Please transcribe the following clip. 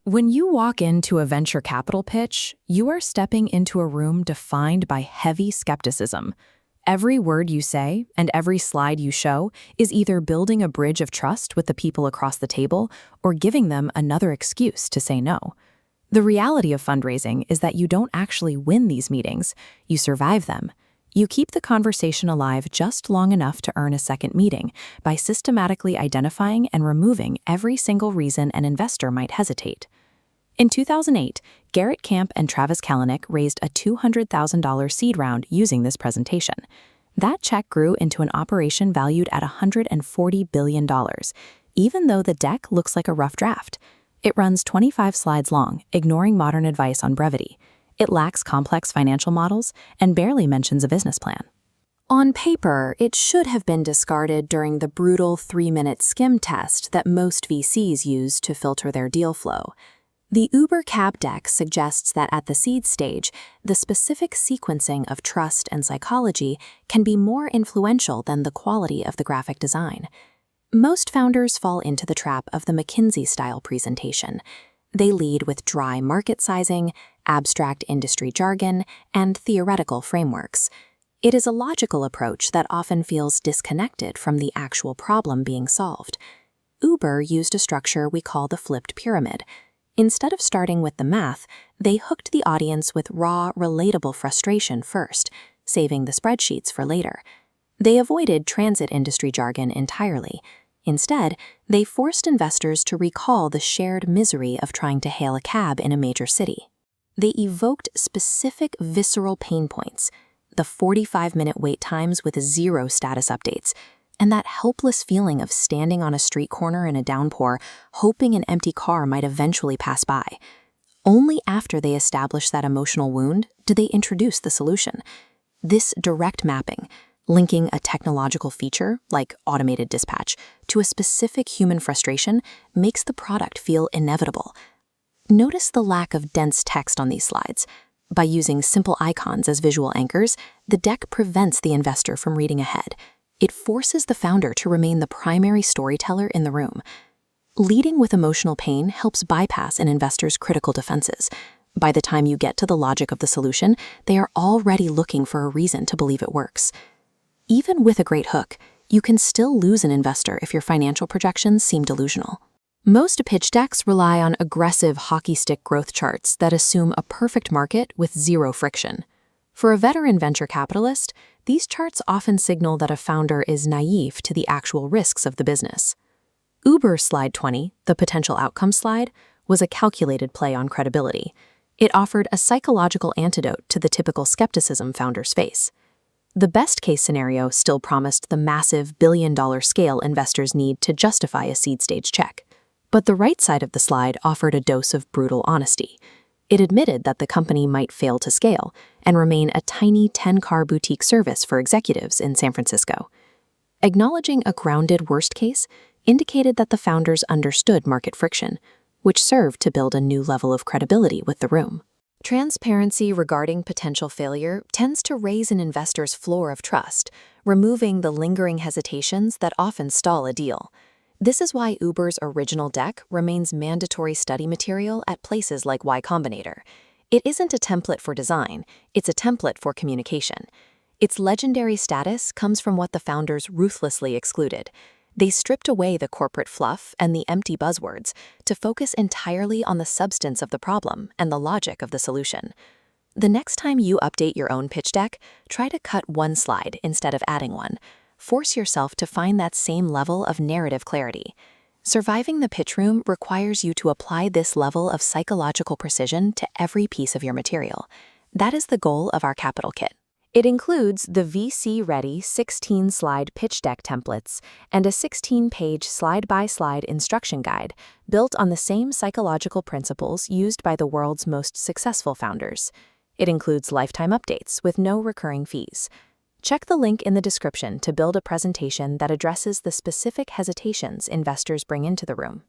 When you walk into a venture capital pitch, you are stepping into a room defined by heavy skepticism. Every word you say and every slide you show is either building a bridge of trust with the people across the table or giving them another excuse to say no. The reality of fundraising is that you don't actually win these meetings, you survive them. You keep the conversation alive just long enough to earn a second meeting by systematically identifying and removing every single reason an investor might hesitate. In 2008, Garrett Camp and Travis Kalanick raised a $200,000 seed round using this presentation. That check grew into an operation valued at $140 billion, even though the deck looks like a rough draft. It runs 25 slides long, ignoring modern advice on brevity. It lacks complex financial models and barely mentions a business plan. On paper, it should have been discarded during the brutal 3-minute skim test that most VCs use to filter their deal flow. The Uber Cap deck suggests that at the seed stage, the specific sequencing of trust and psychology can be more influential than the quality of the graphic design. Most founders fall into the trap of the McKinsey-style presentation. They lead with dry market sizing, abstract industry jargon, and theoretical frameworks. It is a logical approach that often feels disconnected from the actual problem being solved. Uber used a structure we call the flipped pyramid. Instead of starting with the math, they hooked the audience with raw, relatable frustration first, saving the spreadsheets for later. They avoided transit industry jargon entirely. Instead, they forced investors to recall the shared misery of trying to hail a cab in a major city. They evoked specific visceral pain points, the 45-minute wait times with 0 status updates, and that helpless feeling of standing on a street corner in a downpour, hoping an empty car might eventually pass by. Only after they established that emotional wound did they introduce the solution. This direct mapping, linking a technological feature, like automated dispatch, to a specific human frustration, makes the product feel inevitable. Notice the lack of dense text on these slides. By using simple icons as visual anchors, the deck prevents the investor from reading ahead. It forces the founder to remain the primary storyteller in the room. Leading with emotional pain helps bypass an investor's critical defenses. By the time you get to the logic of the solution, they are already looking for a reason to believe it works. Even with a great hook, you can still lose an investor if your financial projections seem delusional. Most pitch decks rely on aggressive hockey stick growth charts that assume a perfect market with 0 friction. For a veteran venture capitalist, these charts often signal that a founder is naive to the actual risks of the business. Uber's slide 20, the potential outcome slide, was a calculated play on credibility. It offered a psychological antidote to the typical skepticism founders face. The best-case scenario still promised the massive billion-dollar scale investors need to justify a seed-stage check. But the right side of the slide offered a dose of brutal honesty. It admitted that the company might fail to scale and remain a tiny 10-car boutique service for executives in San Francisco. Acknowledging a grounded worst case indicated that the founders understood market friction, which served to build a new level of credibility with the room. Transparency regarding potential failure tends to raise an investor's floor of trust, removing the lingering hesitations that often stall a deal. This is why Uber's original deck remains mandatory study material at places like Y Combinator. It isn't a template for design, it's a template for communication. Its legendary status comes from what the founders ruthlessly excluded. They stripped away the corporate fluff and the empty buzzwords to focus entirely on the substance of the problem and the logic of the solution. The next time you update your own pitch deck, try to cut one slide instead of adding one. Force yourself to find that same level of narrative clarity. Surviving the pitch room requires you to apply this level of psychological precision to every piece of your material. That is the goal of our Capital Kit. It includes the VC-ready 16-slide pitch deck templates and a 16-page slide-by-slide instruction guide built on the same psychological principles used by the world's most successful founders. It includes lifetime updates with no recurring fees. Check the link in the description to build a presentation that addresses the specific hesitations investors bring into the room.